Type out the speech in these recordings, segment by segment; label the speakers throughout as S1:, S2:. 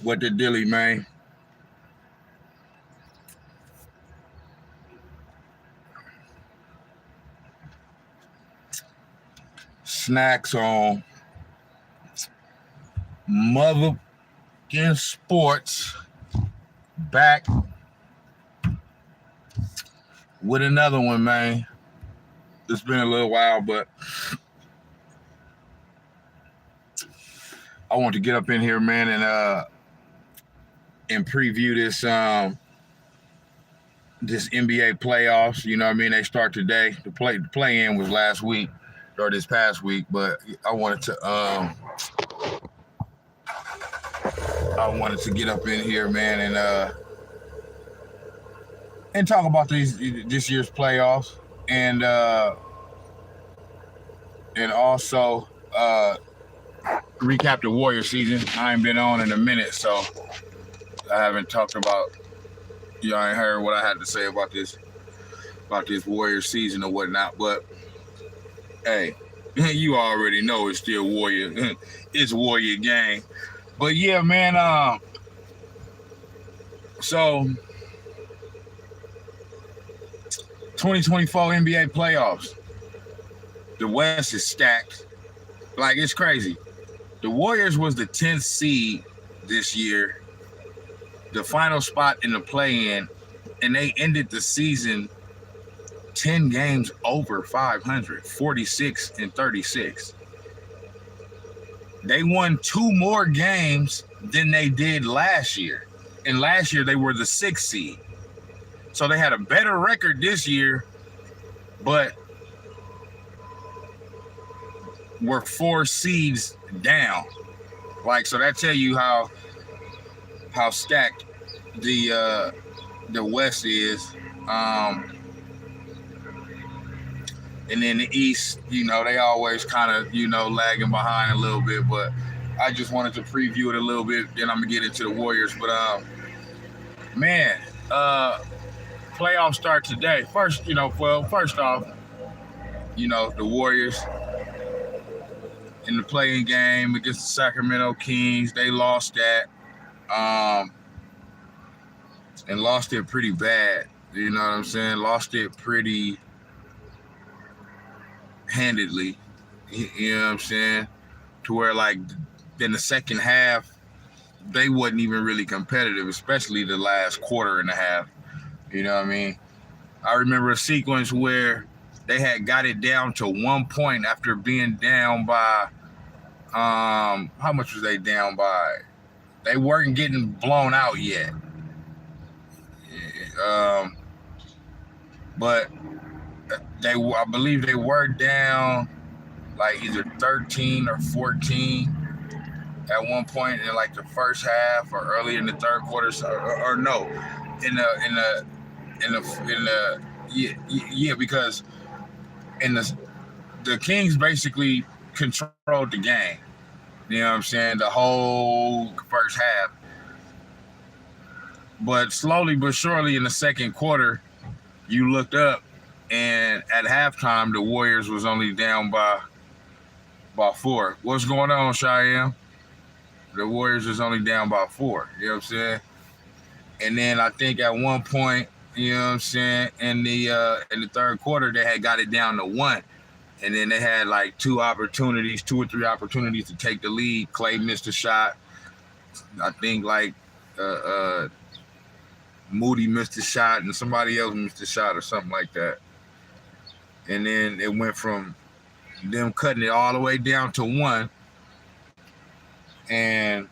S1: What the dilly, man? Snacks on motherfucking sports. Back with another one, man. It's been a little while, but I want to get up in here, man, and preview this NBA playoffs. You know what I mean? They start today. The play in was last week or this past week, but I wanted to get up in here, man, and talk about this year's playoffs and also recap the Warrior season. I ain't been on in a minute, so I haven't talked about. Y'all ain't heard what I had to say about this Warrior season or whatnot. But hey, you already know it's still Warrior. It's Warrior gang. But yeah, man. So 2024 NBA playoffs. The West is stacked. Like, it's crazy. The Warriors was the 10th seed this year, the final spot in the play-in, and they ended the season 10 games over 500, 46-36. They won 2 more games than they did last year. And last year, they were the 6th seed. So they had a better record this year, but were 4 seeds down. Like, so that tell you how stacked the West is. And then the East, you know, they always kind of, you know, lagging behind a little bit. But I just wanted to preview it a little bit. Then I'm gonna get into the Warriors. But man, playoffs start today. First off, you know, the Warriors in the playing game against the Sacramento Kings, they lost that, and lost it pretty bad. You know what I'm saying? Lost it pretty handedly. You know what I'm saying? To where, like, in the second half, they wasn't even really competitive, especially the last quarter and a half. You know what I mean? I remember a sequence where they had got it down to 1 point after being down by, how much was they down by? They weren't getting blown out yet. But I believe they were down like either 13 or 14 at one point in like the first half or early in the third quarter, or no, because in the Kings basically controlled the game. You know what I'm saying? The whole first half. But slowly but surely in the second quarter, you looked up, and at halftime, the Warriors was only down by 4. What's going on, Cheyenne? The Warriors was only down by 4. You know what I'm saying? And then I think at one point, you know what I'm saying, in the third quarter, they had got it down to 1. And then they had like 2 or 3 opportunities to take the lead. Clay missed a shot. I think like Moody missed a shot and somebody else missed a shot or something like that. And then it went from them cutting it all the way down to 1 and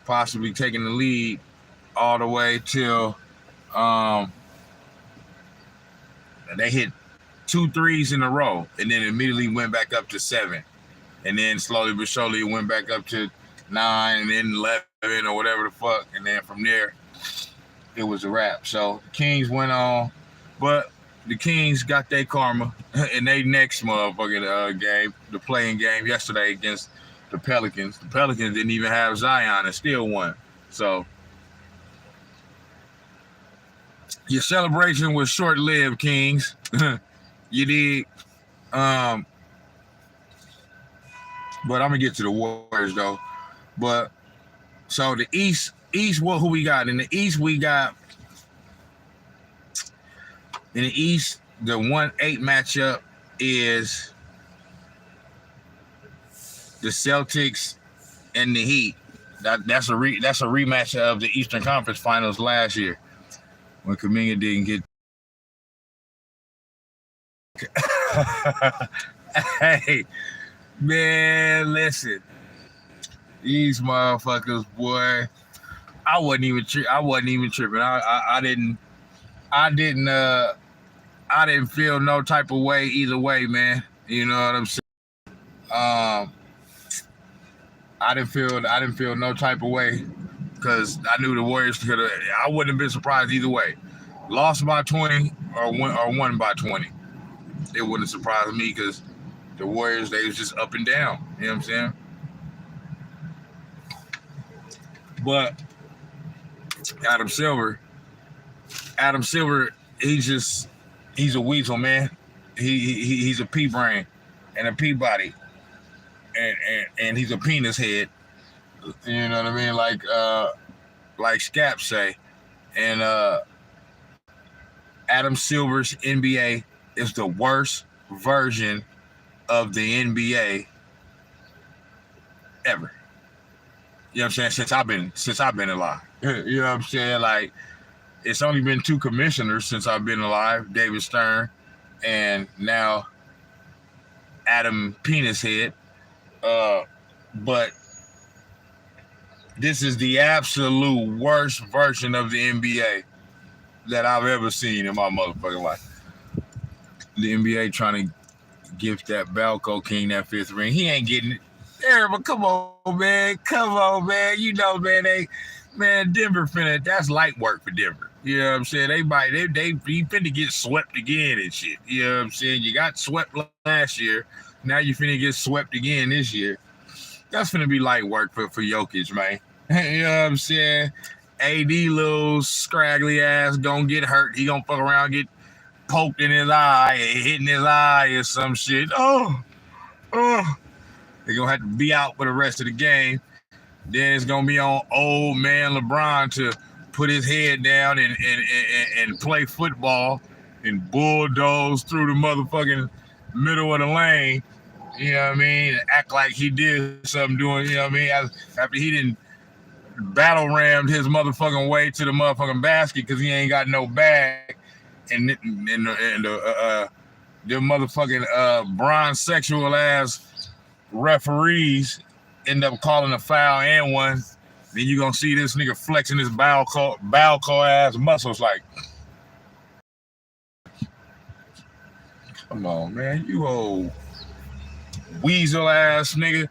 S1: possibly taking the lead all the way till they hit 2 threes in a row and then immediately went back up to 7. And then slowly but surely it went back up to 9 and then 11 or whatever the fuck. And then from there, it was a wrap. So the Kings went on, but the Kings got their karma in their next motherfucking game, the playing game yesterday against the Pelicans. The Pelicans didn't even have Zion and still won. So your celebration was short-lived, Kings. You did. But I'm gonna get to the Warriors though. But So the East, who we got? In the East, we got the 1-8 matchup is the Celtics and the Heat. That's a rematch of the Eastern Conference Finals last year when Kuminga didn't get. Hey, man, listen, these motherfuckers, boy. I wasn't even tripping. I didn't feel no type of way either way, man. You know what I'm saying? I didn't feel no type of way because I knew the Warriors could have. I wouldn't have been surprised either way. Lost by 20 or won by 20. It wouldn't surprise me because the Warriors, they was just up and down. You know what I'm saying? But Adam Silver, he's a weasel, man. He's a pea brain and a pea body, and he's a penis head. You know what I mean? Like Scap say, and Adam Silver's NBA is the worst version of the NBA ever. You know what I'm saying? Since I've been alive. You know what I'm saying? Like, it's only been 2 commissioners since I've been alive, David Stern and now Adam Penis Head. But this is the absolute worst version of the NBA that I've ever seen in my motherfucking life. The NBA trying to give that Balco King that 5th ring. He ain't getting it. There, but come on, man. You know, man, Denver that's light work for Denver. You know what I'm saying? They finna get swept again and shit. You know what I'm saying? You got swept last year. Now you finna get swept again this year. That's finna be light work for Jokic, man. You know what I'm saying? AD little scraggly ass gonna get hurt. He gonna fuck around, get poked in his eye, hitting his eye or some shit. Oh. They're going to have to be out for the rest of the game. Then it's going to be on old man LeBron to put his head down and play football and bulldoze through the motherfucking middle of the lane. You know what I mean? Act like he did something doing, you know what I mean? After he didn't battle rammed his motherfucking way to the motherfucking basket because he ain't got no bag. And the motherfucking bronze sexual ass referees end up calling a foul and one. Then you gonna see this nigga flexing his Balco ass muscles like, come on, man, you old weasel ass nigga.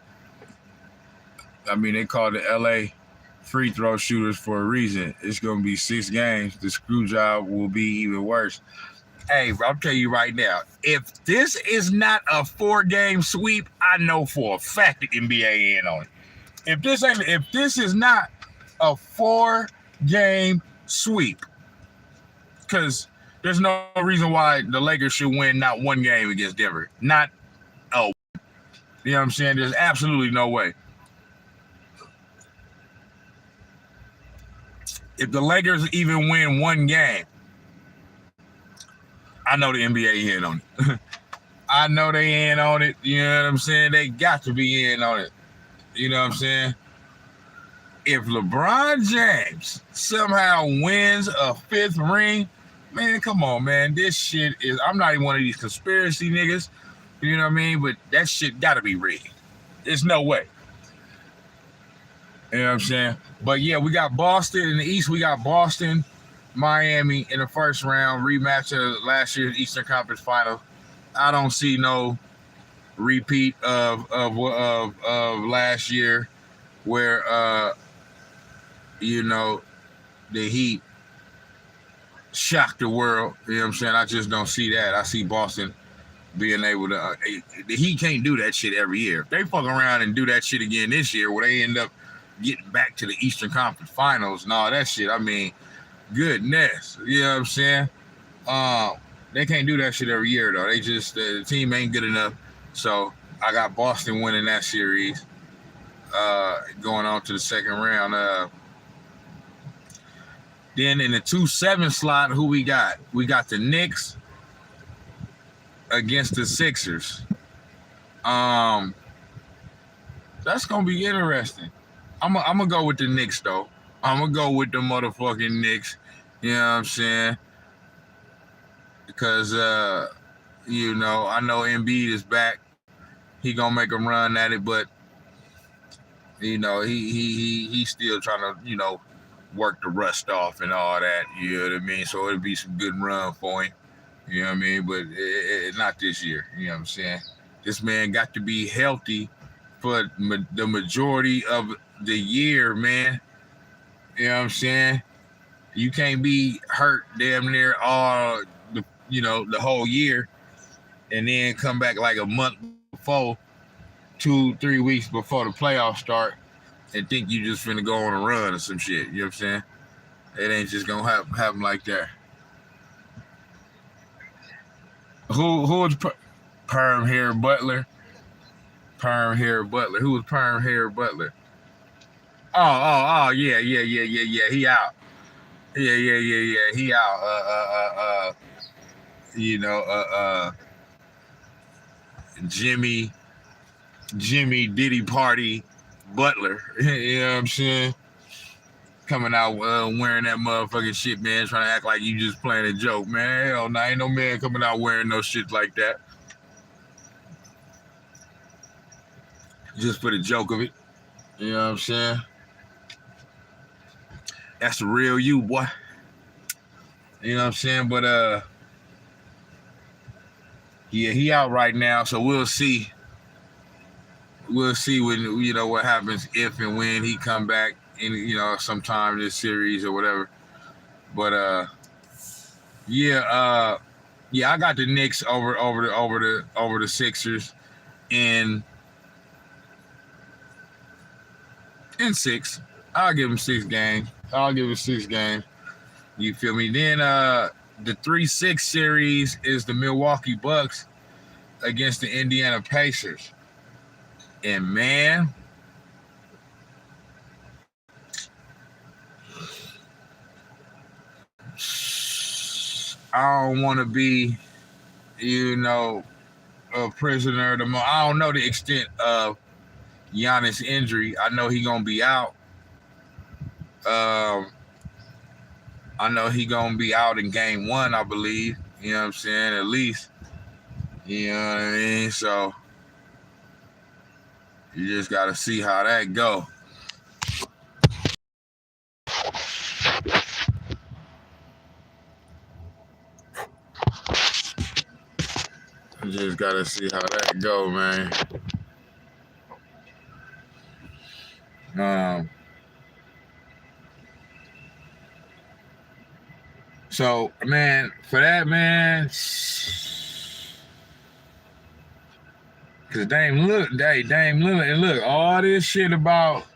S1: I mean, they call the LA free throw shooters for a reason. It's gonna be 6 games. The screw job will be even worse. Hey, I'll tell you right now, if this is not a 4-game sweep, I know for a fact the NBA in on it. If this is not a 4-game sweep, because there's no reason why the Lakers should win not 1 game against Denver. You know what I'm saying? There's absolutely no way. If the Lakers even win 1 game, I know the NBA in on it. I know they in on it. You know what I'm saying? They got to be in on it. You know what I'm saying? If LeBron James somehow wins a 5th ring, man, come on, man. This shit is, I'm not even one of these conspiracy niggas. You know what I mean? But that shit got to be rigged. There's no way. You know what I'm saying? But yeah, we got Boston in the East. We got Boston, Miami in the first round, rematch of last year's Eastern Conference Final. I don't see no repeat of last year where you know, the Heat shocked the world. You know what I'm saying? I just don't see that. I see Boston being able to the Heat can't do that shit every year. If they fuck around and do that shit again this year where they end up getting back to the Eastern Conference Finals and all that shit, I mean, goodness, you know what I'm saying? They can't do that shit every year though. They just the team ain't good enough. So I got Boston winning that series. going on to the second round. Then in the 2-7 slot, who we got? We got the Knicks against the Sixers. That's gonna be interesting. I'm gonna go with the Knicks though. I'm gonna go with the motherfucking Knicks. You know what I'm saying? Because I know Embiid is back. He gonna make a run at it, but he's still trying to work the rust off and all that. You know what I mean? So it'll be some good run for him. You know what I mean? But not this year. You know what I'm saying? This man got to be healthy for the majority of the year, man. You know what I'm saying? You can't be hurt damn near all the whole year and then come back like a month before, 2-3 weeks before the playoffs start and think you just finna go on a run or some shit. You know what I'm saying? It ain't just gonna happen like that. Who was Perm Hair Butler? Perm Hair Butler. Who was Perm Hair Butler? Oh, yeah. He out. Yeah. He out. Jimmy Diddy Party Butler. You know what I'm saying? Coming out wearing that motherfucking shit, man, trying to act like you just playing a joke, man. Hell no, ain't no man coming out wearing no shit like that. Just for the joke of it. You know what I'm saying? That's the real you, boy. You know what I'm saying? But yeah, he out right now, so we'll see. We'll see when what happens if and when he come back in sometime this series or whatever. But I got the Knicks over the Sixers in 6. I'll give him 6 games. You feel me? Then the 3-6 series is the Milwaukee Bucks against the Indiana Pacers. And man, I don't want to be, a prisoner of the moment. I don't know the extent of Giannis' injury. I know he gonna be out. I know he gonna be out in game 1, I believe. You know what I'm saying? At least. You know what I mean? So you just gotta see how that go. You just gotta see how that go, man. So, man, for that, man, because Dame Lillard, and look, all this shit about,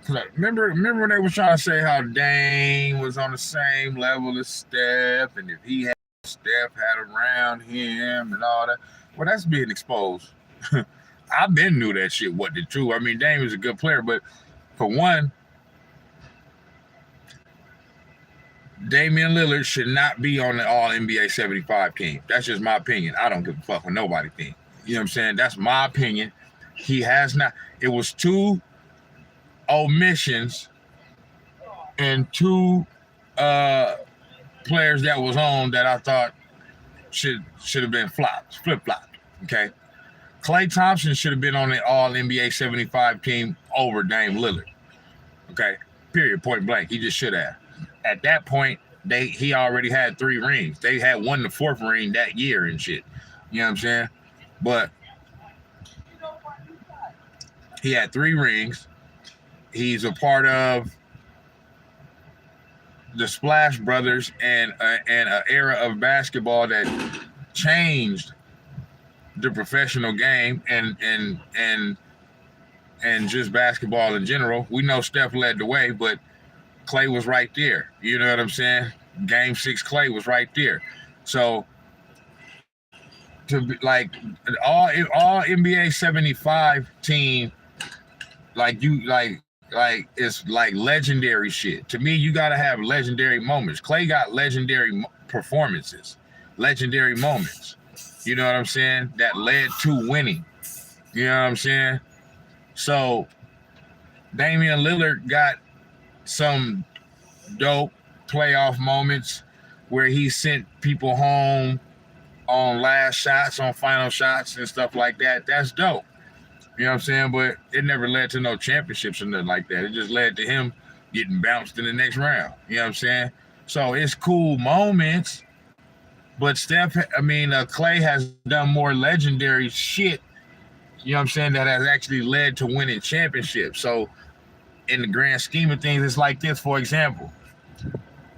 S1: remember when they were trying to say how Dame was on the same level as Steph, and if he had Steph had around him and all that, well, that's being exposed. I've been knew that shit wasn't the truth. I mean, Dame was a good player, but for one, Damian Lillard should not be on the All-NBA 75 team. That's just my opinion. I don't give a fuck what nobody thinks. You know what I'm saying? That's my opinion. He has not. It was 2 omissions and 2 players that was on that I thought should have been flip-flopped. Okay? Klay Thompson should have been on the All-NBA 75 team over Dame Lillard. Okay? Period. Point blank. He just should have. At that point, he already had 3 rings. They had won the 4th ring that year and shit. You know what I'm saying? But he had 3 rings. He's a part of the Splash Brothers and an era of basketball that changed the professional game and just basketball in general. We know Steph led the way, but Klay was right there. You know what I'm saying? Game 6 Klay was right there. So to be like all NBA 75 team like it's like legendary shit. To me, you gotta have legendary moments. Clay got legendary performances, legendary moments. You know what I'm saying? That led to winning. You know what I'm saying? So Damian Lillard got some dope playoff moments where he sent people home on last shots, on final shots and stuff like that. That's dope. You know what I'm saying? But it never led to no championships or nothing like that. It just led to him getting bounced in the next round. You know what I'm saying? So it's cool moments, but Clay has done more legendary shit, you know what I'm saying, that has actually led to winning championships. So in the grand scheme of things, it's like this. For example,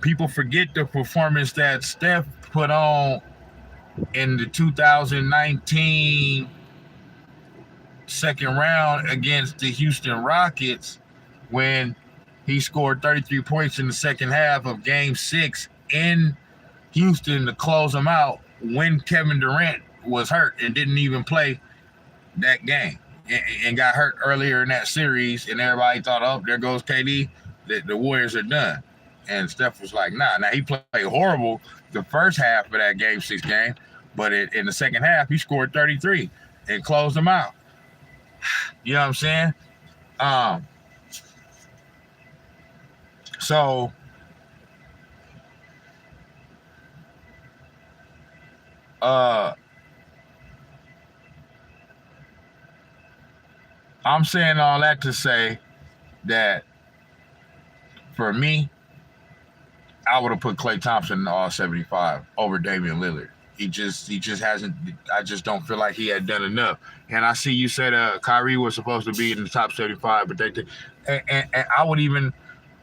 S1: people forget the performance that Steph put on in the 2019 second round against the Houston Rockets when he scored 33 points in the second half of Game 6 in Houston to close them out when Kevin Durant was hurt and didn't even play that game and got hurt earlier in that series, and everybody thought, oh, there goes KD, the Warriors are done. And Steph was like, nah. Now, he played horrible the first half of that Game 6 game, but in the second half, he scored 33 and closed them out. You know what I'm saying? So I'm saying all that to say that for me, I would have put Klay Thompson in the all 75 over Damian Lillard. He just hasn't. I just don't feel like he had done enough. And I see you said Kyrie was supposed to be in the top 75, but and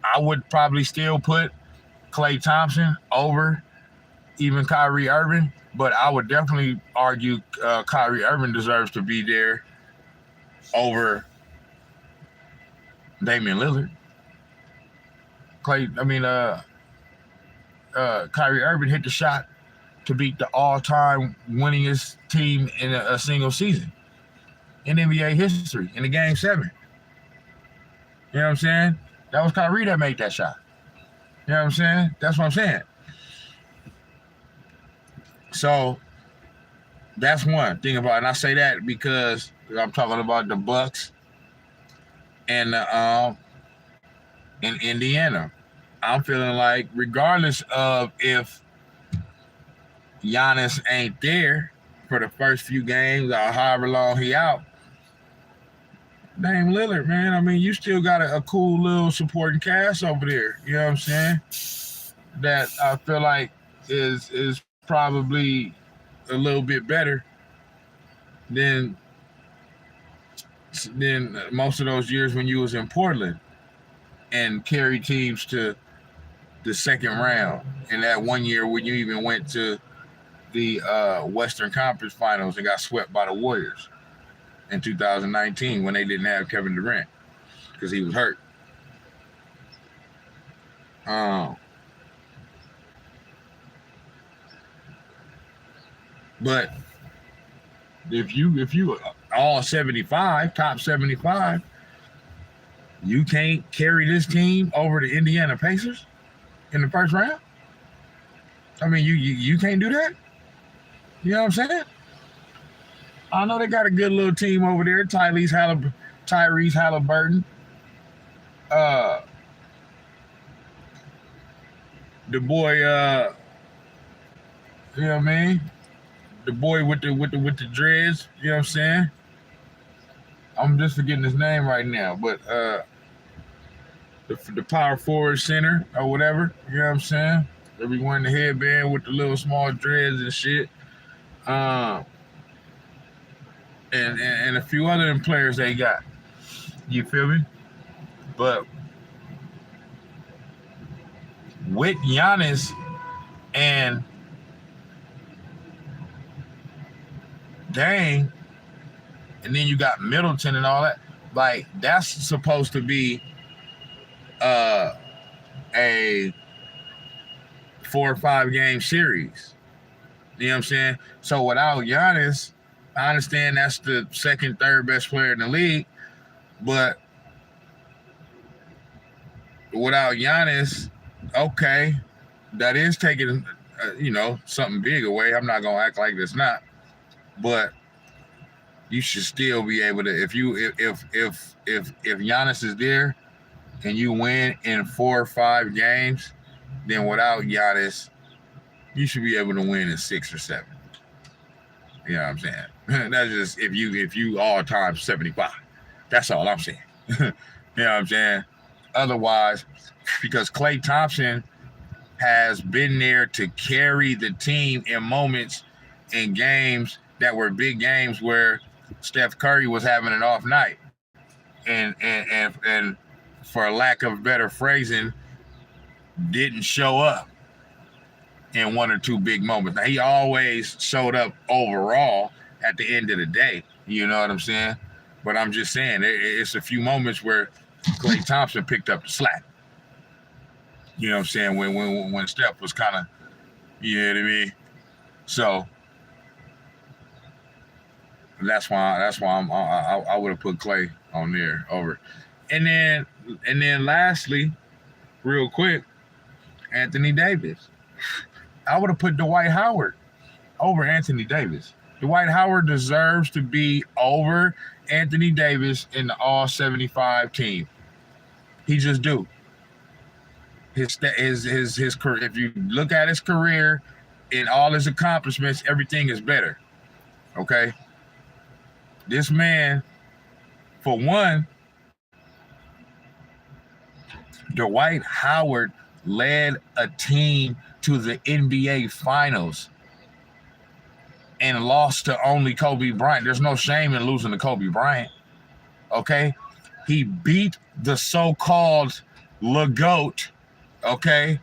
S1: I would probably still put Klay Thompson over even Kyrie Irving, but I would definitely argue Kyrie Irving deserves to be there over Damian Lillard. Kyrie Irving hit the shot to beat the all-time winningest team in a single season in NBA history in the Game 7. You know what I'm saying? That was Kyrie that made that shot. You know what I'm saying? That's what I'm saying. So that's one thing about it. And I say that because I'm talking about the Bucks and in Indiana. I'm feeling like regardless of if Giannis ain't there for the first few games or however long he out, Dame Lillard, man, I mean, you still got a cool little supporting cast over there. You know what I'm saying? That I feel like is probably a little bit better than most of those years when you was in Portland and carried teams to the second round. And that one year when you even went to the Western Conference Finals and got swept by the Warriors in 2019 when they didn't have Kevin Durant because he was hurt. But if you all 75, top 75, you can't carry this team over the Indiana Pacers in the first round. I mean, you can't do that. You know what I'm saying? I know they got a good little team over there. Tyrese Halliburton. The boy, you know what I mean? The boy with the dreads, you know what I'm saying? I'm just forgetting his name right now, but the power forward center or whatever, you know what I'm saying? They be wearing the headband with the little small dreads and shit. And a few other players they got. You feel me? But with Giannis and Dame, and then you got Middleton and all that, like that's supposed to be a 4 or 5 game series. You know what I'm saying? So without Giannis, I understand that's the second, third best player in the league, but without Giannis, okay, that is taking something big away. I'm not gonna act like it's not, but you should still be able to if Giannis is there and you win in 4 or 5 games, then without Giannis, you should be able to win in 6 or 7. You know what I'm saying? That's just if you all time 75. That's all I'm saying. You know what I'm saying? Otherwise, because Klay Thompson has been there to carry the team in moments in games that were big games where Steph Curry was having an off night. And for lack of better phrasing, didn't show up in 1 or 2 big moments. Now, he always showed up overall at the end of the day. You know what I'm saying? But I'm just saying, it's a few moments where Klay Thompson picked up the slack. You know what I'm saying? When Steph was kind of, you know what I mean? So that's why I would have put Klay on there over. And then lastly, real quick, Anthony Davis. I would have put Dwight Howard over Anthony Davis. Dwight Howard deserves to be over Anthony Davis in the All-75 team. He just do. His career, if you look at his career and all his accomplishments, everything is better. Okay? This man, for one, Dwight Howard led a team to the NBA Finals and lost to only Kobe Bryant. There's no shame in losing to Kobe Bryant. Okay? He beat the so-called LeGoat, okay?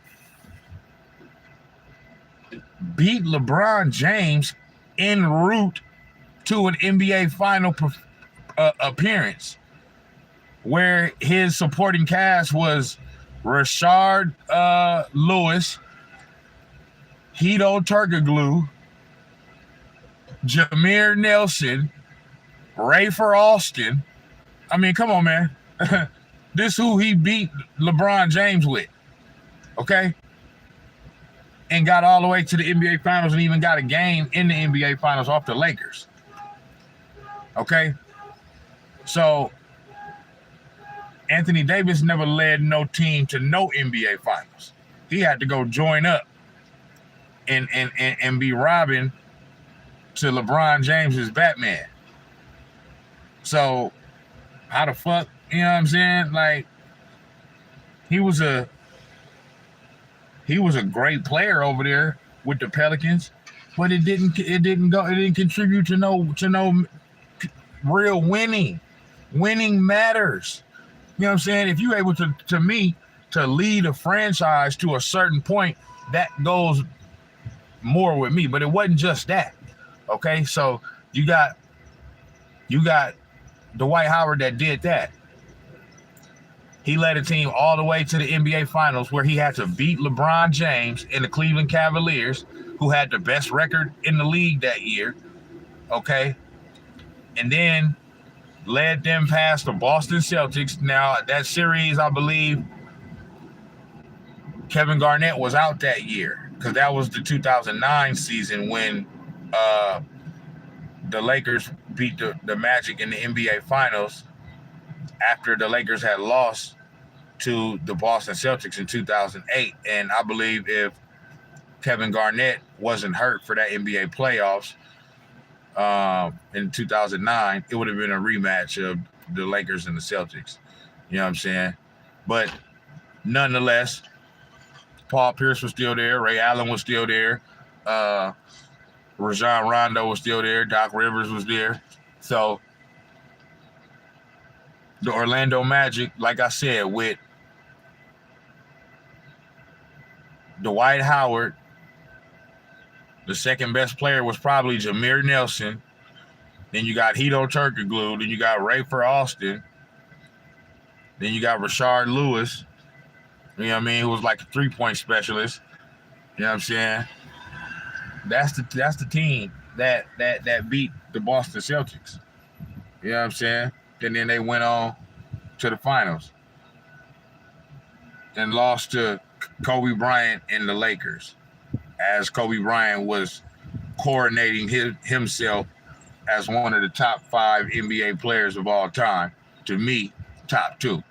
S1: Beat LeBron James en route to an NBA final appearance where his supporting cast was Rashard Lewis, Hedo Turkoglu, Jameer Nelson, Rafer Alston. I mean, come on, man. This who he beat LeBron James with, okay? And got all the way to the NBA Finals and even got a game in the NBA Finals off the Lakers. Okay? So, Anthony Davis never led no team to no NBA Finals. He had to go join up and be Robin to LeBron James's Batman. So, how the fuck, you know what I'm saying? Like, he was a great player over there with the Pelicans, but it didn't contribute to no real winning. Winning matters. You know what I'm saying? If you're able to lead a franchise to a certain point, that goes more with me. But it wasn't just that. Okay, so you got Dwight Howard that did that. He led a team all the way to the NBA Finals where he had to beat LeBron James and the Cleveland Cavaliers, who had the best record in the league that year. Okay, and then led them past the Boston Celtics. Now, that series, I believe, Kevin Garnett was out that year because that was the 2009 season when the Lakers beat the Magic in the NBA Finals after the Lakers had lost to the Boston Celtics in 2008. And I believe if Kevin Garnett wasn't hurt for that NBA playoffs in 2009, it would have been a rematch of the Lakers and the Celtics. You know what I'm saying? But nonetheless, Paul Pierce was still there. Ray Allen was still there. Rajon Rondo was still there. Doc Rivers was there. So the Orlando Magic, like I said, with Dwight Howard, the second best player was probably Jameer Nelson. Then you got Hedo Turkoglu. Then you got Rafer Alston. Then you got Rashard Lewis. You know what I mean? Who was like a three-point specialist. You know what I'm saying? That's the team that beat the Boston Celtics. You know what I'm saying? And then they went on to the finals. and lost to Kobe Bryant and the Lakers, as Kobe Bryant was coronating himself as one of the top 5 NBA players of all time. To me, top 2.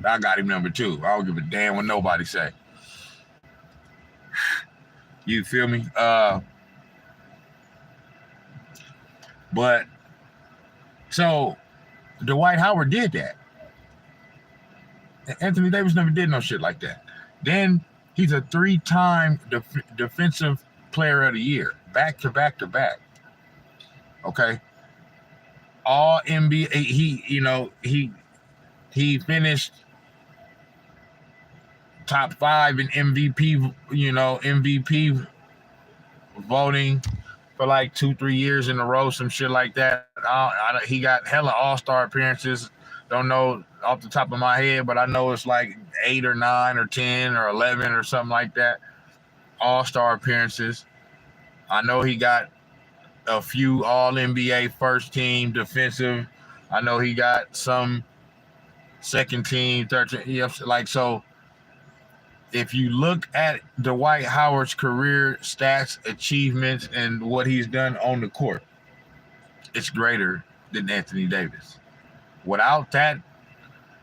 S1: I got him number 2. I don't give a damn what nobody say. You feel me? But so Dwight Howard did that. Anthony Davis never did no shit like that. Then he's a 3-time defensive player of the year, back to back to back. Okay. All NBA. He finished top 5 in MVP. MVP voting for like 2-3 years in a row, some shit like that. He got hella All-Star appearances. Don't know off the top of my head, but I know it's like 8 or 9 or 10 or 11 or something like that. All-Star appearances. I know he got a few All-NBA first team defensive. I know he got some second team, third team. Like, so if you look at Dwight Howard's career stats, achievements, and what he's done on the court, it's greater than Anthony Davis. Without that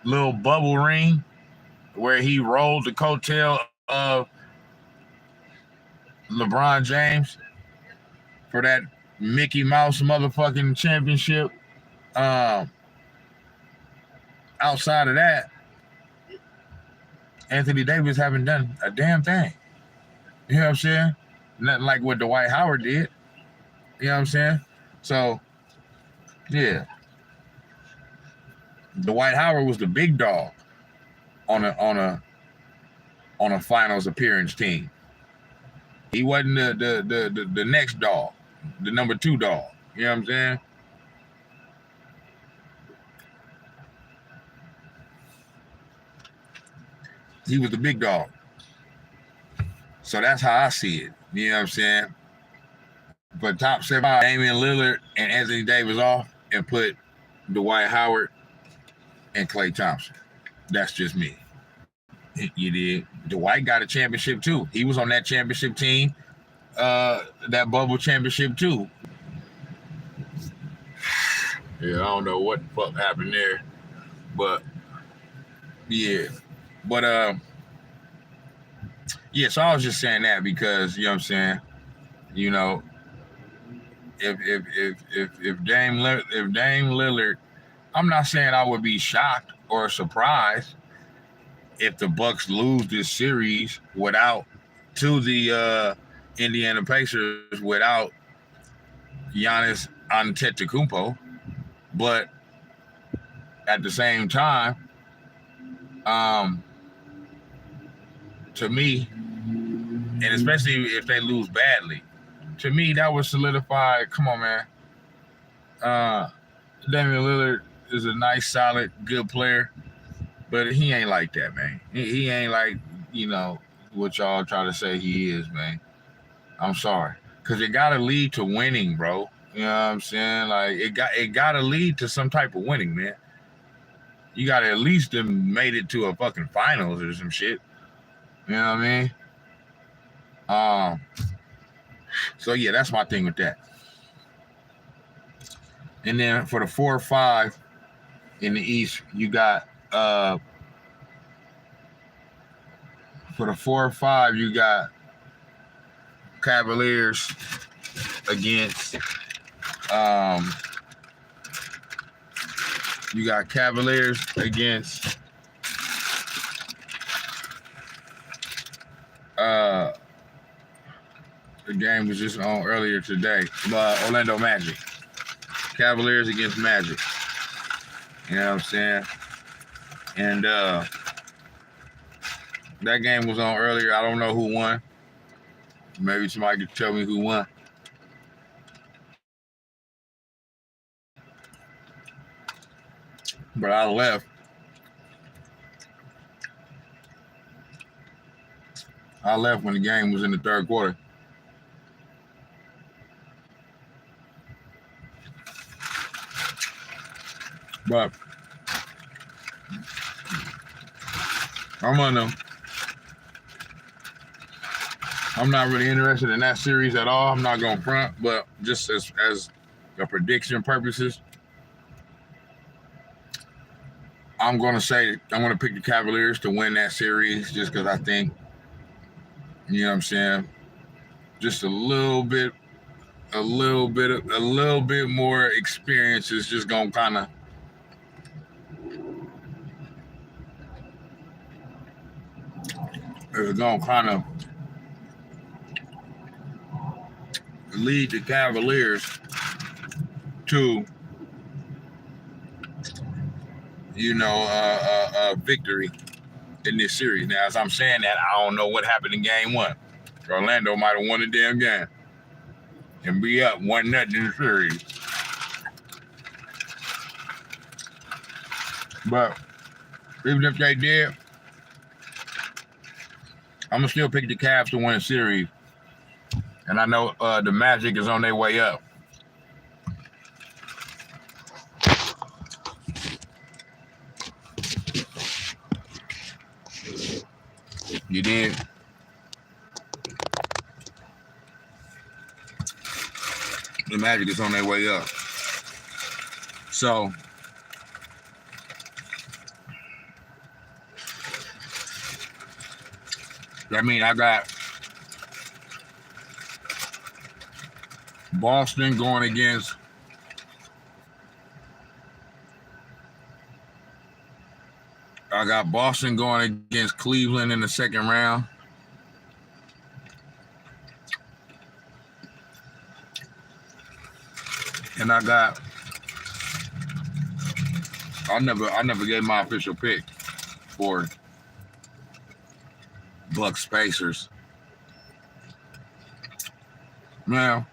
S1: little bubble ring where he rolled the coattail of LeBron James for that Mickey Mouse motherfucking championship, outside of that, Anthony Davis haven't done a damn thing. You know what I'm saying? Nothing like what Dwight Howard did. You know what I'm saying? So, yeah. Dwight Howard was the big dog on a finals appearance team. He wasn't the next dog, the number 2 dog. You know what I'm saying? He was the big dog. So that's how I see it. You know what I'm saying? But top 7, Damian Lillard and Anthony Davis off and put Dwight Howard and Klay Thompson. That's just me. You did. Dwight got a championship too. He was on that championship team, that bubble championship too. Yeah, I don't know what the fuck happened there, but yeah. But yeah, so I was just saying that because, you know what I'm saying, you know, if Dame Lillard, I'm not saying I would be shocked or surprised if the Bucks lose this series to the Indiana Pacers without Giannis Antetokounmpo, but at the same time, to me, and especially if they lose badly, to me that would solidify. Come on, man. Damian Lillard is a nice, solid, good player, but he ain't like that, man. He ain't like, you know, what y'all try to say he is, man. I'm sorry, because it got to lead to winning, bro. You know what I'm saying? Like it got to lead to some type of winning, man. You got to at least have made it to a fucking finals or some shit. You know what I mean? So yeah, that's my thing with that. And then for the 4 or 5 in the East, you got for the 4 or 5, you got Cavaliers against the game was just on earlier today. Orlando Magic. Cavaliers against Magic. You know what I'm saying? And that game was on earlier. I don't know who won. Maybe somebody could tell me who won. But I left. When the game was in the third quarter. But I'm gonna I'm not really interested in that series at all. I'm not going to front, but just as the prediction purposes, I'm going to pick the Cavaliers to win that series just because I think, you know what I'm saying, just a little bit more experience is just going to kind of lead the Cavaliers to, victory in this series. Now, as I'm saying that, I don't know what happened in game one. Orlando might have won the damn game and be up 1-0 in the series. But even if they did, I'm going to still pick the Cavs to win the series. And I know the Magic is on their way up. You did. The Magic is on their way up. So, I mean, I got Boston going against Cleveland in the second round. And I never gave my official pick for Bucks Pacers. Now,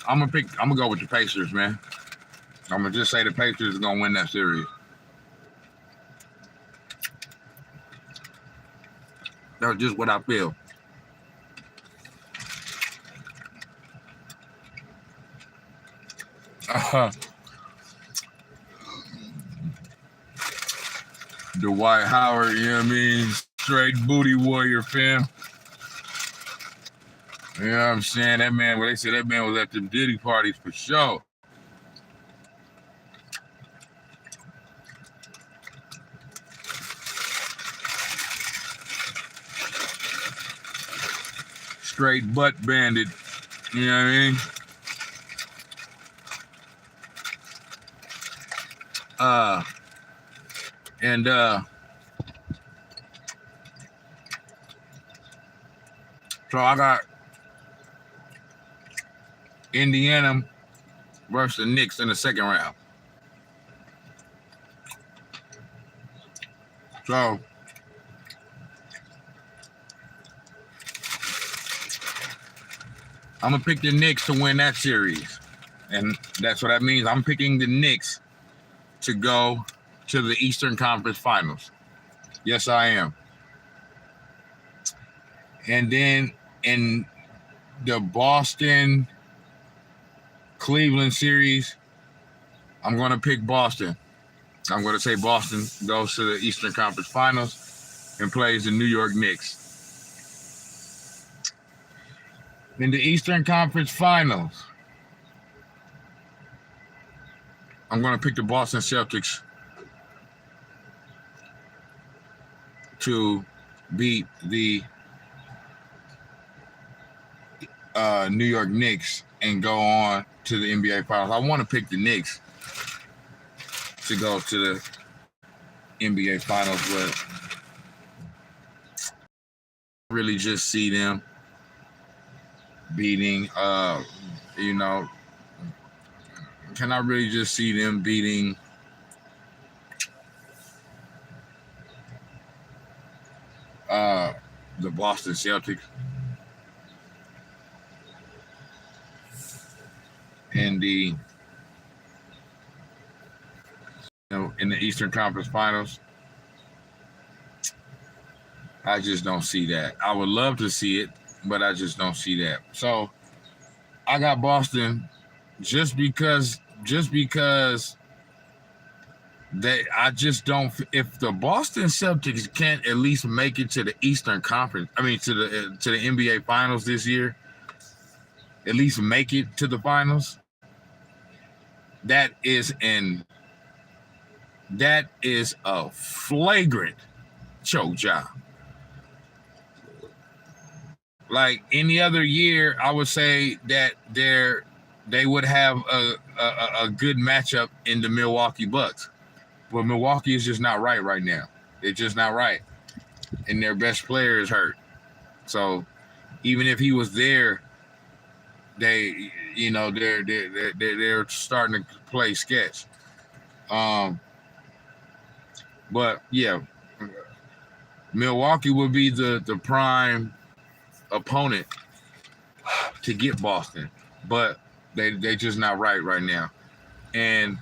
S1: I'm gonna go with the Pacers, man. I'm gonna just say the Pacers are gonna win that series. That's just what I feel. Dwight Howard, you know what I mean? Straight booty warrior, fam. You know what I'm saying? That man, they said that man was at them Diddy parties for sure. Straight butt bandit. You know what I mean? So I got Indiana versus the Knicks in the second round. So I'm gonna pick the Knicks to win that series. And that's what that means. I'm picking the Knicks to go to the Eastern Conference Finals. Yes, I am. And then in the Boston-Cleveland series, I'm going to pick Boston. I'm going to say Boston goes to the Eastern Conference Finals and plays the New York Knicks. In the Eastern Conference Finals, I'm going to pick the Boston Celtics to beat the New York Knicks and go on to the NBA Finals. I want to pick the Knicks to go to the NBA Finals, but really just see them beating, can I really just see them beating the Boston Celtics in the Eastern Conference Finals? I just don't see that. I would love to see it, but I just don't see that. So I got Boston just because I just don't. If the Boston Celtics can't at least make it to the Eastern Conference, I mean to the NBA Finals this year, at least make it to the finals, that is a flagrant choke job. Like any other year, I would say that they would have a good matchup in the Milwaukee Bucks. But Milwaukee is just not right now. They're just not right. And their best player is hurt. So even if he was there, they're starting to play sketch. But yeah, Milwaukee would be the prime opponent to get Boston. But they just not right now. And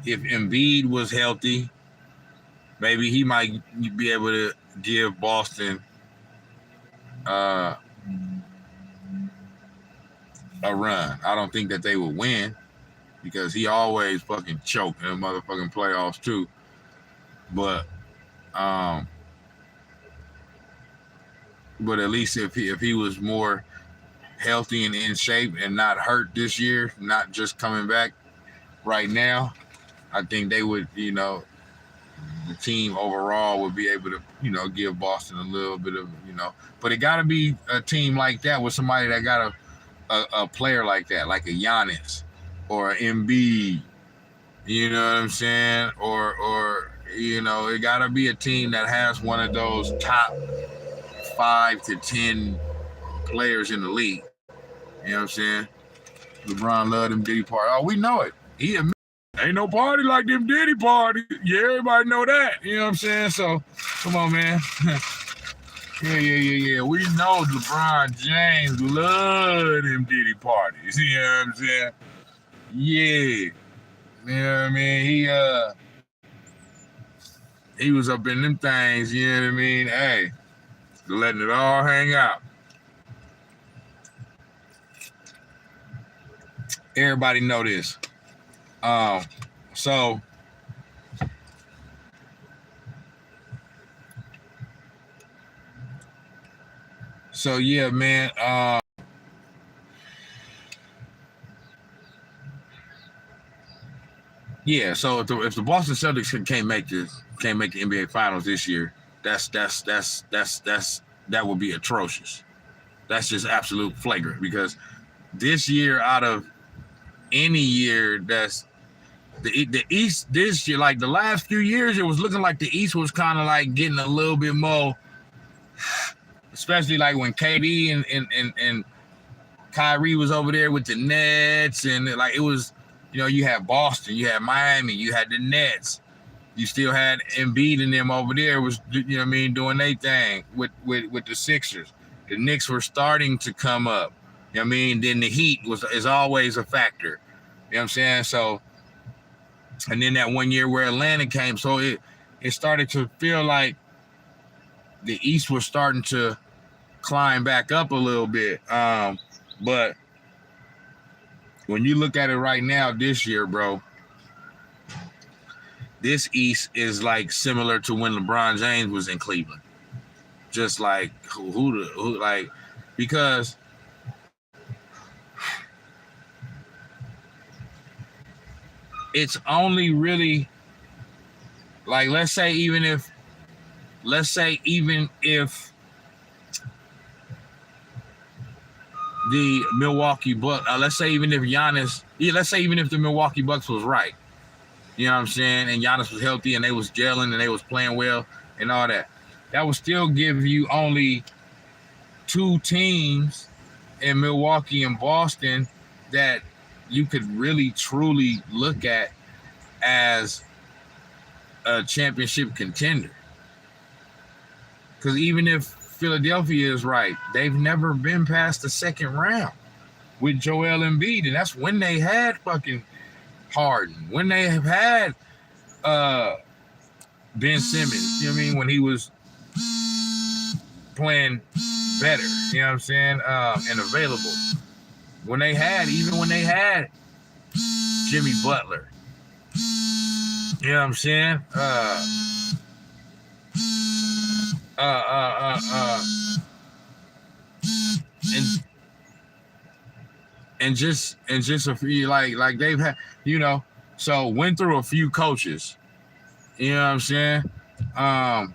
S1: if Embiid was healthy, maybe he might be able to give Boston a run. I don't think that they would win because he always fucking choke in the motherfucking playoffs too. But at least if he was more healthy and in shape and not hurt this year, not just coming back right now, I think they would, the team overall would be able to, give Boston a little bit of, but it got to be a team like that with somebody that got a player like that, like a Giannis or an Embiid, you know what I'm saying? Or it got to be a team that has one of those top 5 to 10 players in the league. You know what I'm saying? LeBron loved them Diddy party. Oh, we know it. He admitted ain't no party like them Diddy party. Yeah, everybody know that. You know what I'm saying? So, come on, man. Yeah. We know LeBron James love them Diddy parties. You know what I'm saying? Yeah. You know what I mean? He was up in them things, you know what I mean? Hey, letting it all hang out. Everybody know this. So yeah, man. Yeah. So if the Boston Celtics can't make the NBA Finals this year, that would be atrocious. That's just absolute flagrant because this year, out of any year, that's the East this year, like the last few years, it was looking like the East was kind of like getting a little bit more, especially like when KD and Kyrie was over there with the Nets, and like it was, you had Boston, you had Miami, you had the Nets, you still had Embiid and them over there was, doing their thing with the Sixers. The Knicks were starting to come up. Then the Heat is always a factor. You know what I'm saying? So, and then that one year where Atlanta came, so it started to feel like the East was starting to climb back up a little bit. But when you look at it right now this year, bro, this East is like similar to when LeBron James was in Cleveland. Just like who because it's only really like let's say even if the Milwaukee Bucks, let's say even if the Milwaukee Bucks was right, you know what I'm saying, and Giannis was healthy and they was gelling and they was playing well and all that, that would still give you only 2 teams in Milwaukee and Boston that you could really truly look at as a championship contender. Because even if Philadelphia is right, they've never been past the second round with Joel Embiid, and that's when they had fucking Harden, when they have had Ben Simmons, you know what I mean, when he was playing better, you know what I'm saying, and available. When they had Jimmy Butler, You know what I'm saying? And just a few like they've had, so went through a few coaches. You know what I'm saying? Um,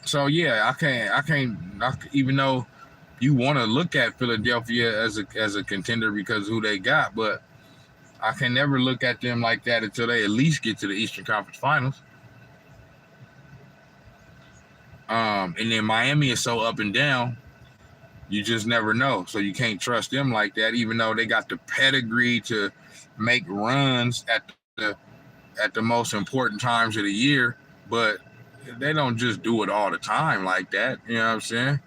S1: so yeah, even though you want to look at Philadelphia as a contender because of who they got, but I can never look at them like that until they at least get to the Eastern Conference Finals. And then Miami is so up and down, you just never know. So you can't trust them like that, even though they got the pedigree to make runs at the most important times of the year, but they don't just do it all the time like that. You know what I'm saying?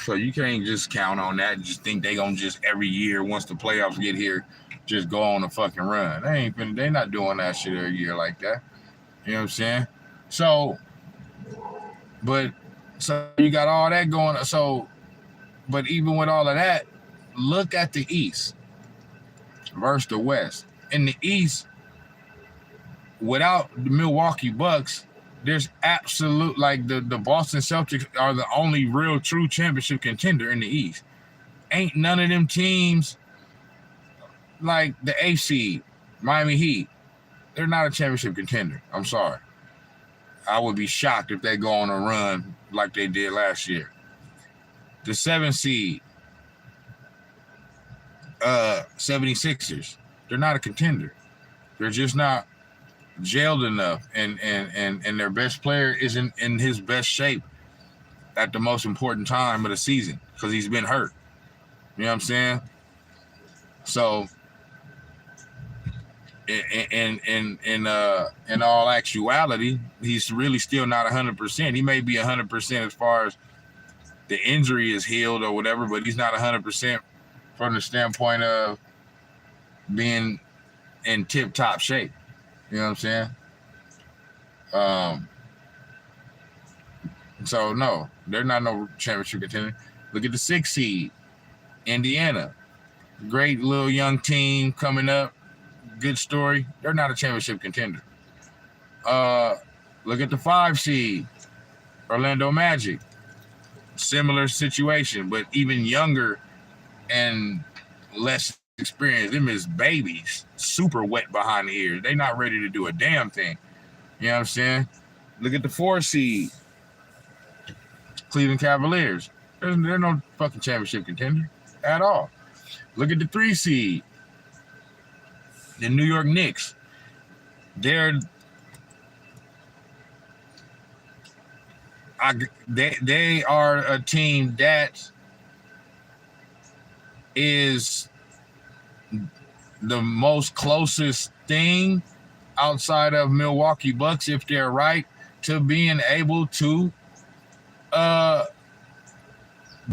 S1: So you can't just count on that and just think they gonna just every year once the playoffs get here, just go on a fucking run. They not doing that shit every year like that. You know what I'm saying? So you got all that going. But even with all of that, look at the East versus the West. In the East, without the Milwaukee Bucks, there's absolute, like, the Boston Celtics are the only real true championship contender in the East. Ain't none of them teams like the AC, Miami Heat, they're not a championship contender. I'm sorry. I would be shocked if they go on a run like they did last year. The 7 seed, 76ers, they're not a contender. They're just not gelled enough, and their best player isn't in his best shape at the most important time of the season because he's been hurt. You know what I'm saying? So, in all actuality, he's really still not 100%. He may be 100% as far as the injury is healed or whatever, but he's not 100% from the standpoint of being in tip-top shape. You know what I'm saying? So, no, they're not no championship contender. Look at the 6 seed, Indiana. Great little young team coming up. Good story. They're not a championship contender. Look at the 5 seed, Orlando Magic. Similar situation, but even younger and less experienced. Them is babies, super wet behind the ears. They not ready to do a damn thing. You know what I'm saying? Look at the 4 seed, Cleveland Cavaliers. They're no fucking championship contender at all. Look at the 3 seed, the New York Knicks. They are a team that is the most closest thing outside of Milwaukee Bucks, if they're right, to being able to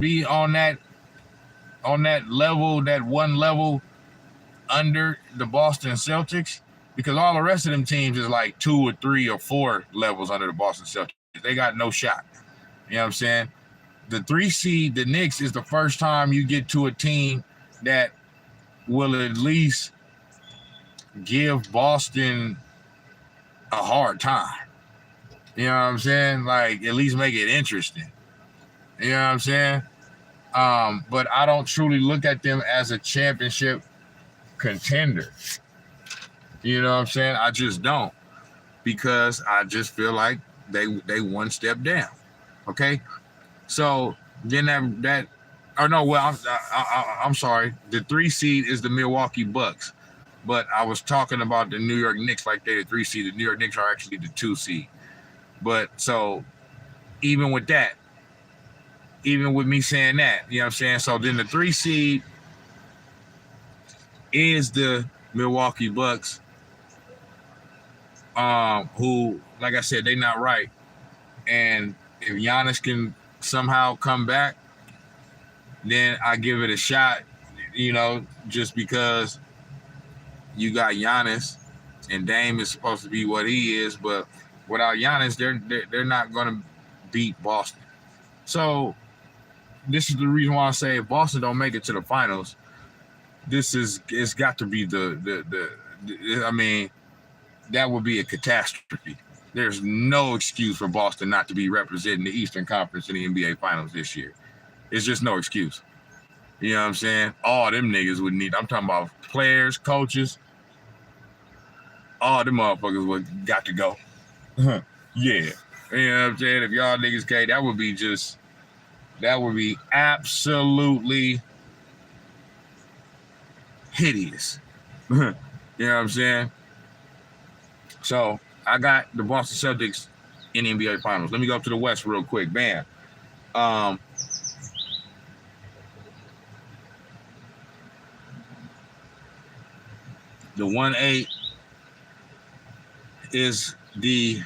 S1: be on that level, that one level under the Boston Celtics, because all the rest of them teams is like 2 or 3 or 4 levels under the Boston Celtics. They got no shot. You know what I'm saying? The 3 seed, the Knicks, is the first time you get to a team that will at least give Boston a hard time. You know what I'm saying? Like, at least make it interesting. You know what I'm saying? But I don't truly look at them as a championship contender. You know what I'm saying? I just don't, because I just feel like they one step down. Okay, so then I'm sorry. The 3 seed is the Milwaukee Bucks, but I was talking about the New York Knicks like they're the 3 seed. The New York Knicks are actually the 2 seed. But so even with that, even with me saying that, you know what I'm saying? So then the 3 seed is the Milwaukee Bucks, who, like I said, they not right. And if Giannis can somehow come back, then I give it a shot, just because you got Giannis and Dame is supposed to be what he is, but without Giannis, they're not going to beat Boston. So this is the reason why I say if Boston don't make it to the finals, it's got to be I mean, that would be a catastrophe. There's no excuse for Boston not to be representing the Eastern Conference in the NBA Finals this year. It's just no excuse. You know what I'm saying? All them niggas would need. I'm talking about players, coaches. All them motherfuckers would got to go. Yeah. You know what I'm saying? If y'all niggas can't, that would be absolutely hideous. You know what I'm saying? So I got the Boston Celtics in the NBA Finals. Let me go up to the West real quick. Bam. The 1-8 is the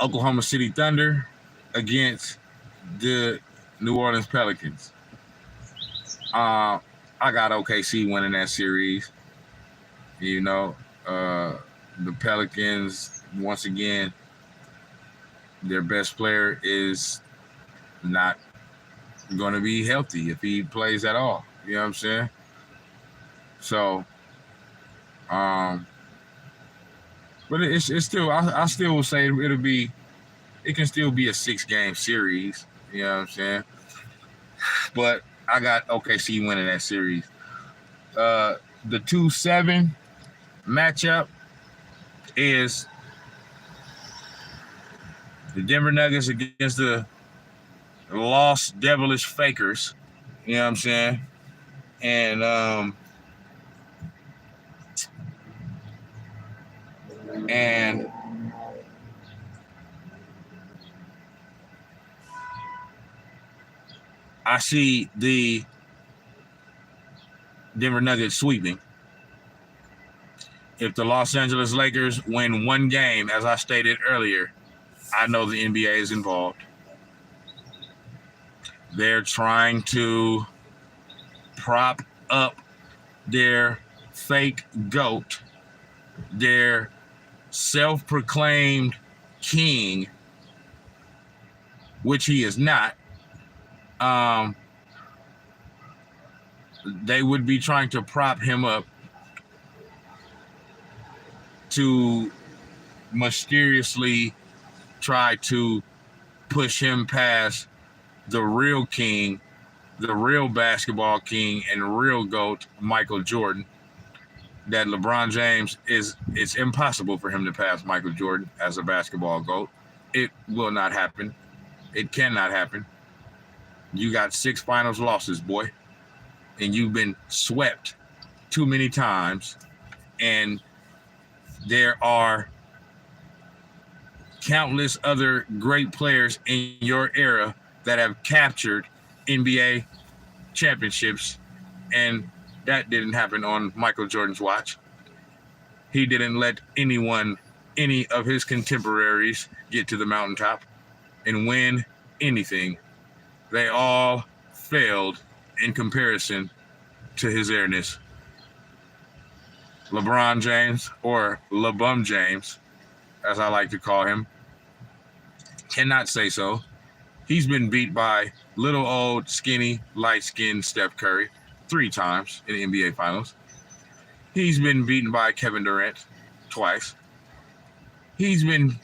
S1: Oklahoma City Thunder against the New Orleans Pelicans. I got OKC winning that series. You know, the Pelicans, once again, their best player is not going to be healthy if he plays at all. You know what I'm saying? So, but it's still, I still will say it can still be a 6-game series. You know what I'm saying? But I got OKC winning that series. The 2-7 matchup is the Denver Nuggets against the lost devilish Fakers. You know what I'm saying? And I see the Denver Nuggets sweeping. If the Los Angeles Lakers win one game, as I stated earlier, I know the NBA is involved. They're trying to prop up their fake GOAT, their self-proclaimed king, which he is not. They would be trying to prop him up to mysteriously try to push him past the real king, the real basketball king and real GOAT, Michael Jordan. That LeBron James it's impossible for him to pass Michael Jordan as a basketball GOAT. It will not happen. It cannot happen. You got 6 finals losses, boy. And you've been swept too many times. And there are countless other great players in your era that have captured NBA championships, and that didn't happen on Michael Jordan's watch. He didn't let any of his contemporaries get to the mountaintop and win anything. They all failed in comparison to his airness. LeBron James, or LeBum James, as I like to call him, cannot say so. He's been beat by little old, skinny, light-skinned Steph Curry 3 times in the NBA Finals. He's been beaten by Kevin Durant twice. He's been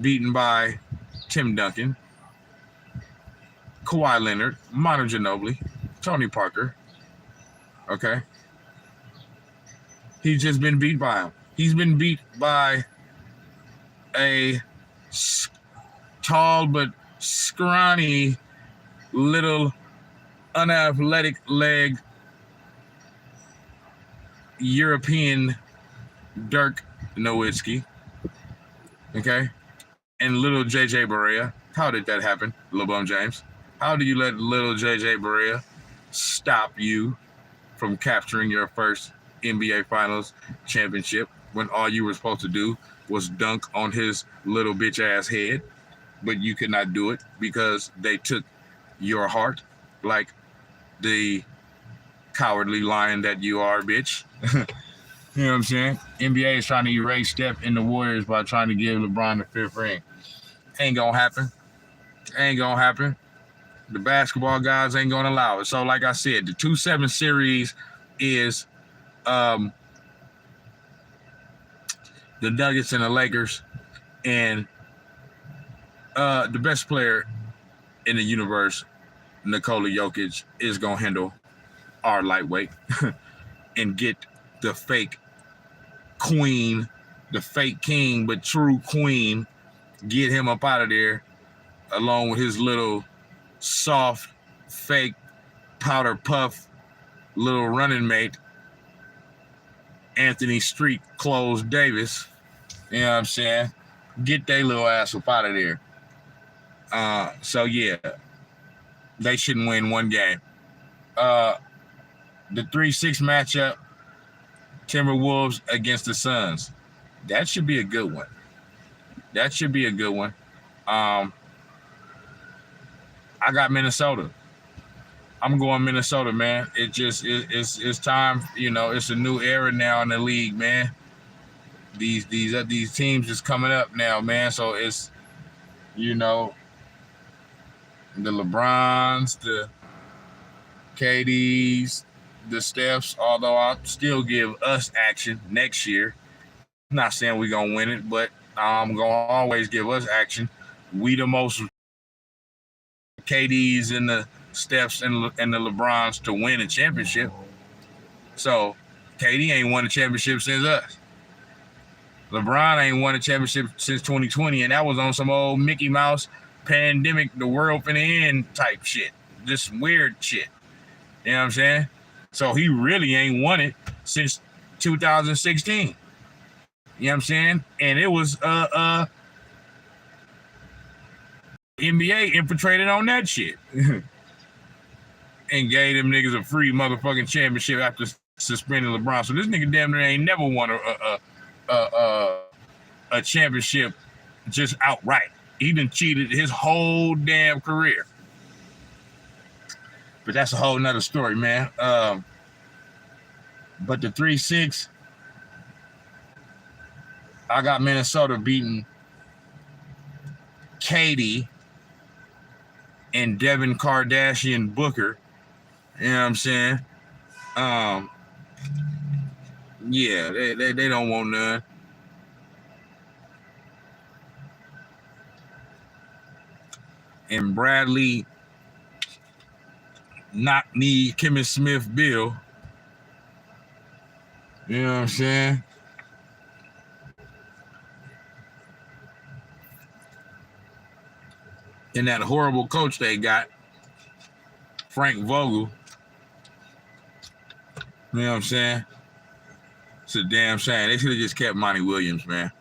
S1: beaten by Tim Duncan, Kawhi Leonard, Manu Ginobili, Tony Parker. Okay? He's just been beat by him. He's been beat by a tall but scrawny, little, unathletic leg European Dirk Nowitzki. Okay? And little JJ Barea. How did that happen, LeBron James? How do you let little JJ Barea stop you from capturing your first NBA Finals championship when all you were supposed to do was dunk on his little bitch ass head? But you could not do it because they took your heart like the cowardly lion that you are, bitch. You know what I'm saying? NBA is trying to erase Steph and the Warriors by trying to give LeBron the 5th ring. Ain't gonna happen. Ain't gonna happen. The basketball guys ain't gonna allow it. So, like I said, the 2-7 series is the Nuggets and the Lakers, and the best player in the universe, Nikola Jokic, is gonna handle our lightweight and get the fake queen, the fake king, but true queen, get him up out of there, along with his little soft, fake, powder puff, little running mate, Anthony Street Clothes Davis. You know what I'm saying? Get their little ass up out of there. So yeah, they shouldn't win one game. The 3-6 matchup, Timberwolves against the Suns. That should be a good one. That should be a good one. I got Minnesota. I'm going Minnesota, man. It's time. You know, it's a new era now in the league, man. These teams is coming up now, man. So it's, you know, the LeBrons, the KDs, the Stephs. Although I'll still give us action next year. I'm not saying we're gonna win it, but I'm gonna always give us action. We the most KDs and the Stephs and the LeBrons to win a championship. So KD ain't won a championship since us. LeBron ain't won a championship since 2020, and that was on some old Mickey Mouse pandemic, the world finna end type shit. Just weird shit. You know what I'm saying? So he really ain't won it since 2016. You know what I'm saying? And it was NBA infiltrated on that shit. And gave them niggas a free motherfucking championship after suspending LeBron. So this nigga damn near ain't never won a championship just outright. He done cheated his whole damn career. But that's a whole nother story, man. But the 3-6, I got Minnesota beating Katie and Devin Kardashian Booker. You know what I'm saying? Yeah, they don't want none. And Bradley not need Kevin Smith Bill. You know what I'm saying? And that horrible coach they got, Frank Vogel. You know what I'm saying? It's a damn shame. They should have just kept Monty Williams, man.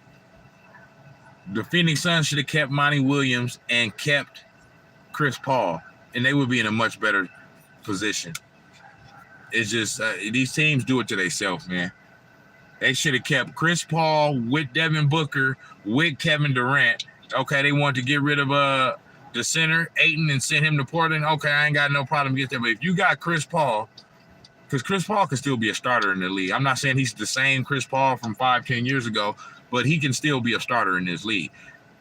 S1: The Phoenix Suns should have kept Monty Williams and kept Chris Paul, and they would be in a much better position. It's just these teams do it to themselves, man. They should have kept Chris Paul with Devin Booker, with Kevin Durant. Okay, they wanted to get rid of the center, Ayton, and send him to Portland. Okay, I ain't got no problem with that. But if you got Chris Paul, because Chris Paul can still be a starter in the league. I'm not saying he's the same Chris Paul from 5-10 years ago, but he can still be a starter in this league.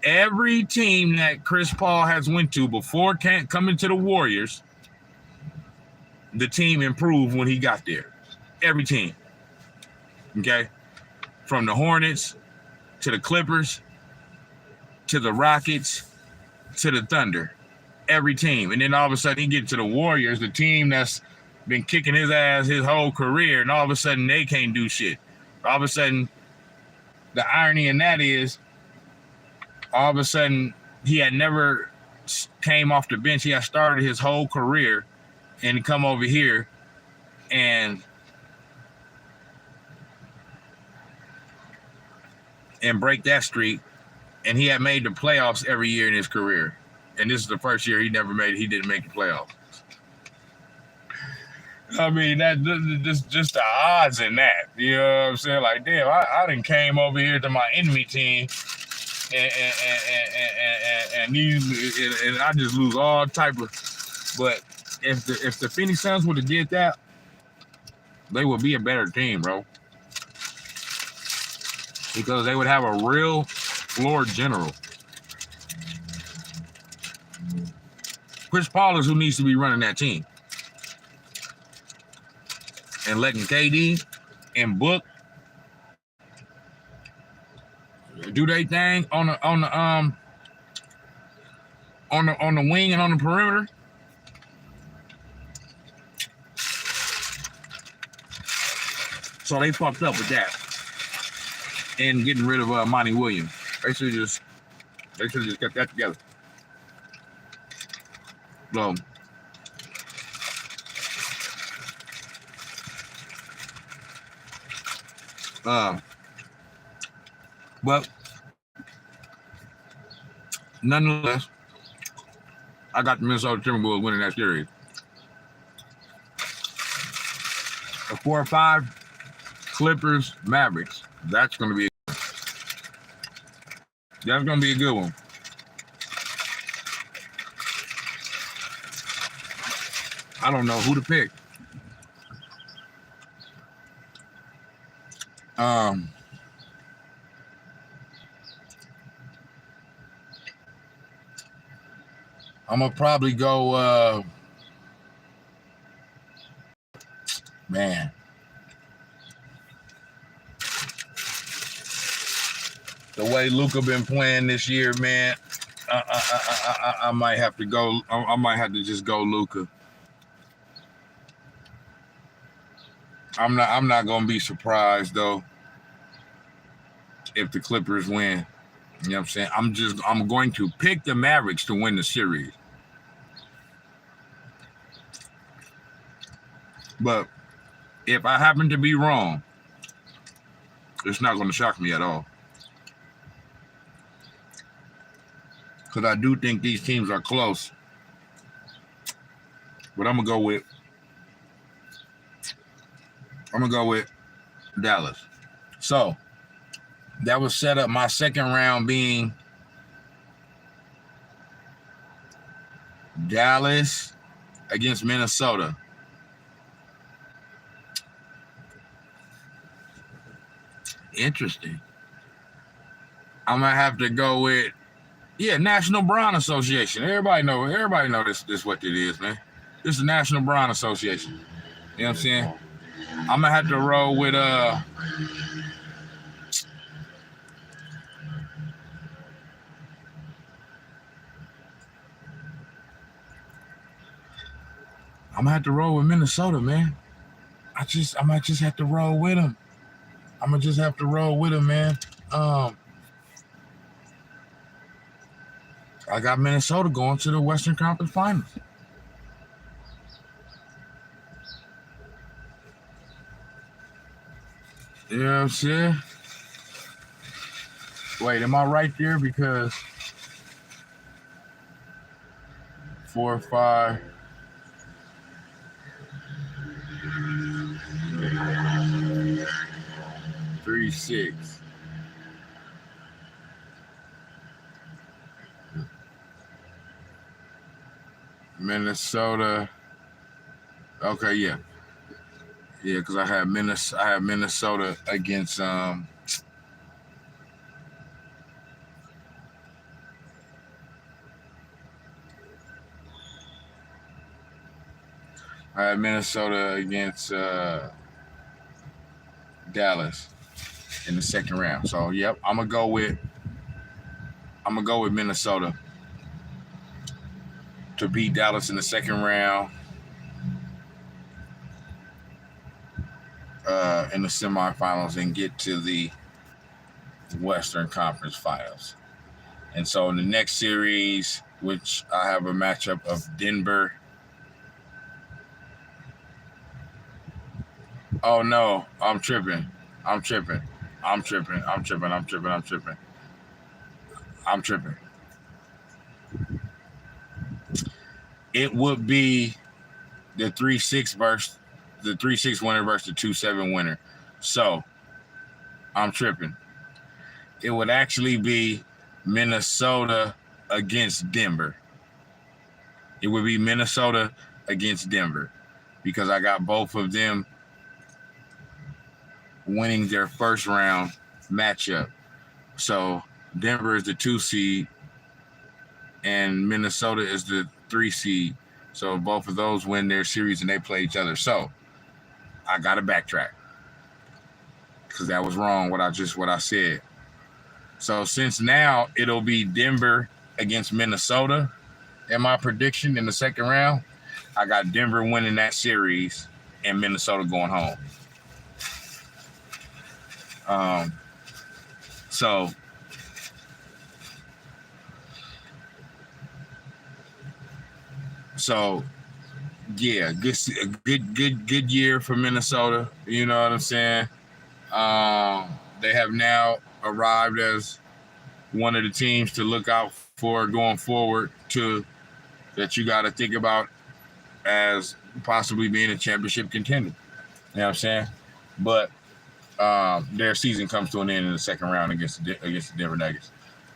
S1: Every team that Chris Paul has went to before coming to the Warriors, the team improved when he got there. Every team. Okay? From the Hornets to the Clippers to the Rockets to the Thunder. Every team. And then all of a sudden he gets to the Warriors, the team that's been kicking his ass his whole career, and all of a sudden they can't do shit. All of a sudden, the irony in that is, all of a sudden, he had never came off the bench. He had started his whole career and come over here and break that streak. And he had made the playoffs every year in his career. And this is the first year he didn't make the playoffs. I mean, that just the odds in that. You know what I'm saying? Like, damn, I done came over here to my enemy team and I just lose all type of. But if the Phoenix Suns would have did that, they would be a better team, bro. Because they would have a real floor general. Chris Paul is who needs to be running that team. And letting KD and Book do their thing on the wing and on the perimeter. So they fucked up with that. And getting rid of Monty Williams. They should just kept that together. So but nonetheless, I got the Minnesota Timberwolves winning that series. A 4-5 Clippers Mavericks. That's gonna be a good one. I don't know who to pick. I'm gonna probably go man. The way Luka been playing this year, man, I might have to go. I might have to just go Luka. I'm not gonna be surprised though if the Clippers win. You know what I'm saying? I'm going to pick the Mavericks to win the series. But if I happen to be wrong, it's not going to shock me at all. Because I do think these teams are close. But I'm going to go with Dallas. So that was set up, my second round being Dallas against Minnesota. Interesting. I'm gonna have to go with National Brown Association. Everybody know this what it is, man. This is the National Brown Association. You know what I'm saying? I'm gonna have to roll with I'm gonna have to roll with Minnesota, man. I might just have to roll with them. I'm gonna just have to roll with them, man. I got Minnesota going to the Western Conference Finals. You know what I'm saying? Wait, am I right there? Because 4, 5. Three, 6. Minnesota. Okay, yeah, because I have Minnesota against I have Minnesota against Dallas in the second round. So yep, I'm gonna go with Minnesota to beat Dallas in the second round in the semifinals and get to the Western Conference Finals. And so in the next series, which I have a matchup of Denver. Oh no, I'm tripping. It would be the 3-6 versus the 3-6 winner versus the 2-7 winner. So I'm tripping. It would actually be Minnesota against Denver. It would be Minnesota against Denver because I got both of them winning their first round matchup. So Denver is the 2 seed and Minnesota is the 3 seed. So both of those win their series and they play each other. So I got to backtrack because that was wrong what I said. So since now it'll be Denver against Minnesota in my prediction in the second round, I got Denver winning that series and Minnesota going home. So yeah, good year for Minnesota. You know what I'm saying? They have now arrived as one of the teams to look out for going forward that you got to think about as possibly being a championship contender. You know what I'm saying? But their season comes to an end in the second round against the Denver Nuggets.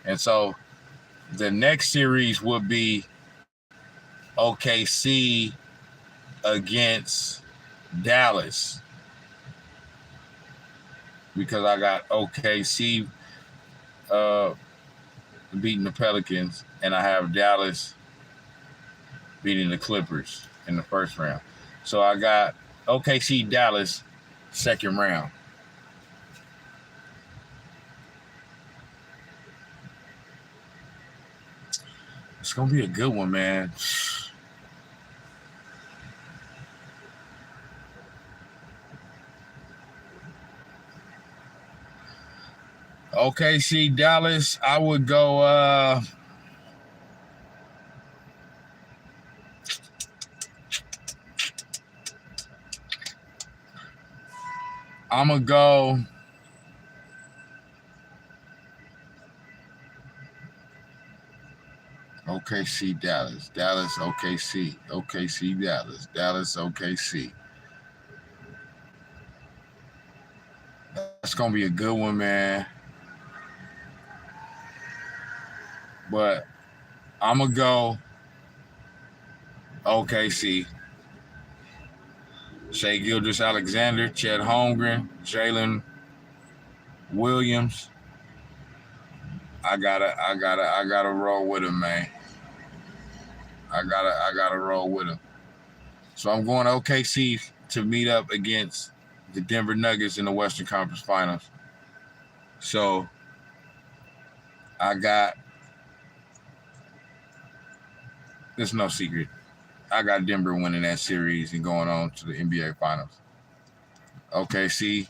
S1: And so the next series would be OKC against Dallas, because I got OKC beating the Pelicans, and I have Dallas beating the Clippers in the first round. So I got OKC Dallas second round. It's going to be a good one, man. OKC Dallas, I would go I'm going to go OKC Dallas, Dallas OKC, OKC Dallas, Dallas OKC. That's going to be a good one, man. But I'm going to go OKC. Shai Gilgeous-Alexander, Chet Holmgren, Jalen Williams. I gotta roll with him, man. I gotta roll with him. So I'm going OKC to meet up against the Denver Nuggets in the Western Conference Finals. So there's no secret. I got Denver winning that series and going on to the NBA Finals. OKC,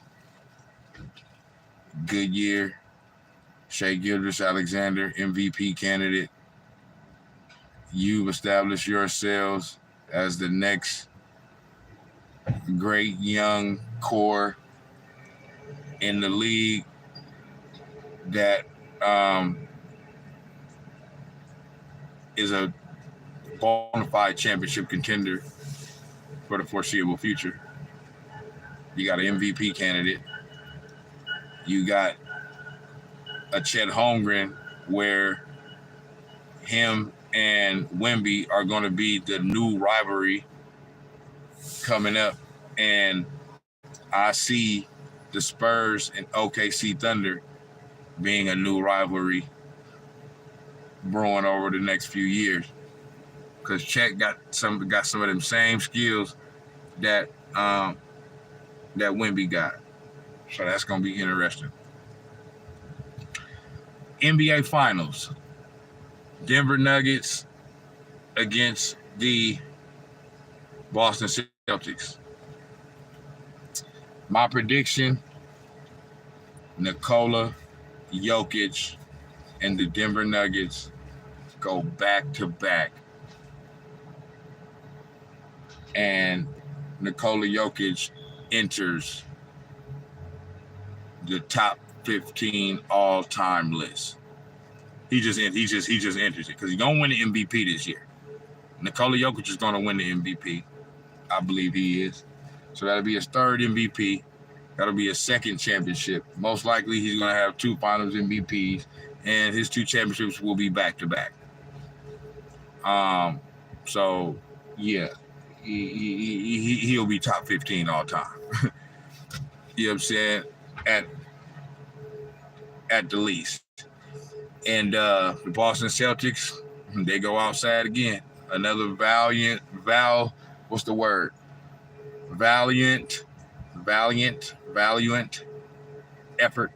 S1: good year. Shai Gilgeous-Alexander, MVP candidate. You've established yourselves as the next great young core in the league that is a bona fide championship contender for the foreseeable future. You got an MVP candidate. You got a Chet Holmgren where him and Wemby are going to be the new rivalry coming up. And I see the Spurs and OKC Thunder being a new rivalry brewing over the next few years. Because Chet got some of them same skills that Wemby got. So that's going to be interesting. NBA Finals. Denver Nuggets against the Boston Celtics. My prediction, Nikola Jokic and the Denver Nuggets go back-to-back. And Nikola Jokic enters the top 15 all-time list. He just enters it because he's gonna win the MVP this year. Nikola Jokic is gonna win the MVP. I believe he is. So that'll be his third MVP. That'll be his second championship. Most likely he's gonna have 2 Finals MVPs, and his 2 championships will be back-to-back. So yeah, he'll be top 15 all time. You know what I'm saying? At the least. And the Boston Celtics, they go outside again. Another valiant what's the word? Valiant effort.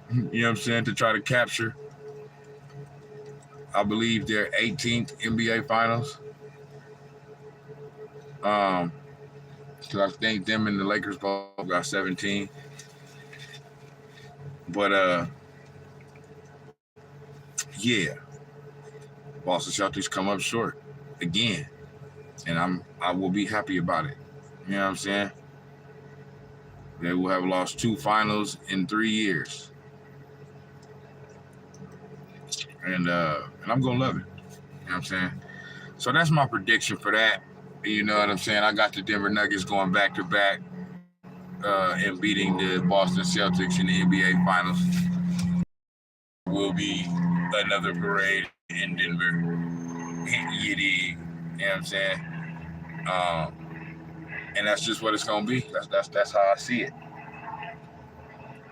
S1: You know what I'm saying? To try to capture, I believe, their 18th NBA Finals. Because I think them and the Lakers both got 17. But yeah, Boston Celtics come up short again, and I will be happy about it. You know what I'm saying? They will have lost 2 finals in 3 years, and I'm gonna love it. You know what I'm saying? So that's my prediction for that. You know what I'm saying? I got the Denver Nuggets going back to back and beating the Boston Celtics in the NBA Finals. Will be another parade in Denver. You dig? You know what I'm saying? And that's just what it's gonna be. That's how I see it.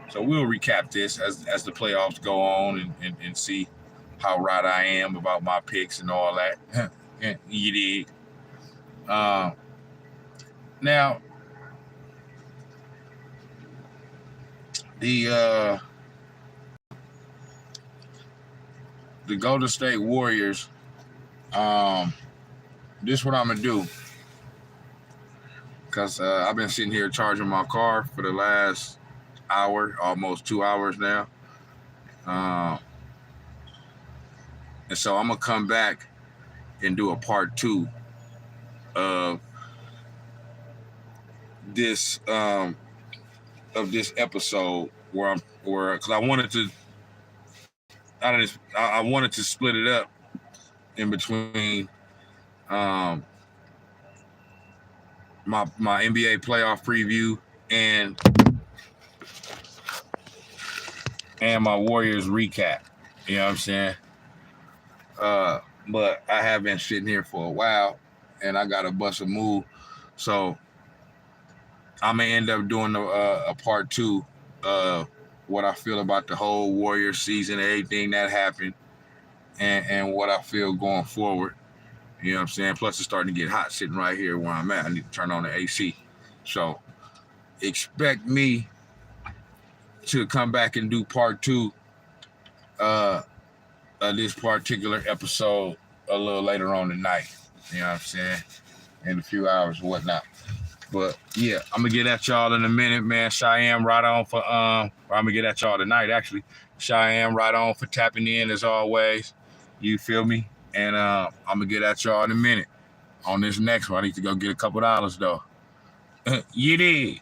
S1: So we'll recap this as the playoffs go on and see how right I am about my picks and all that. You dig? Now the Golden State Warriors. This is what I'm gonna do, because I've been sitting here charging my car for the last hour, almost 2 hours now, and so I'm gonna come back and do a part 2 of this episode where because I wanted to split it up in between my NBA playoff preview and my Warriors recap. You know what I'm saying? But I have been sitting here for a while, and I got a bust a move, so I'm gonna end up doing a part 2 of what I feel about the whole Warriors season, everything that happened, and what I feel going forward. You know what I'm saying? Plus, it's starting to get hot sitting right here where I'm at. I need to turn on the AC. So expect me to come back and do part 2 of this particular episode a little later on tonight. You know what I'm saying? In a few hours or whatnot. But yeah, I'm gonna get at y'all in a minute, man. Cheyenne, right on for I'm gonna get at y'all tonight, actually. Cheyenne, right on for tapping in as always. You feel me? And I'm gonna get at y'all in a minute on this next one. I need to go get a couple dollars though. You did.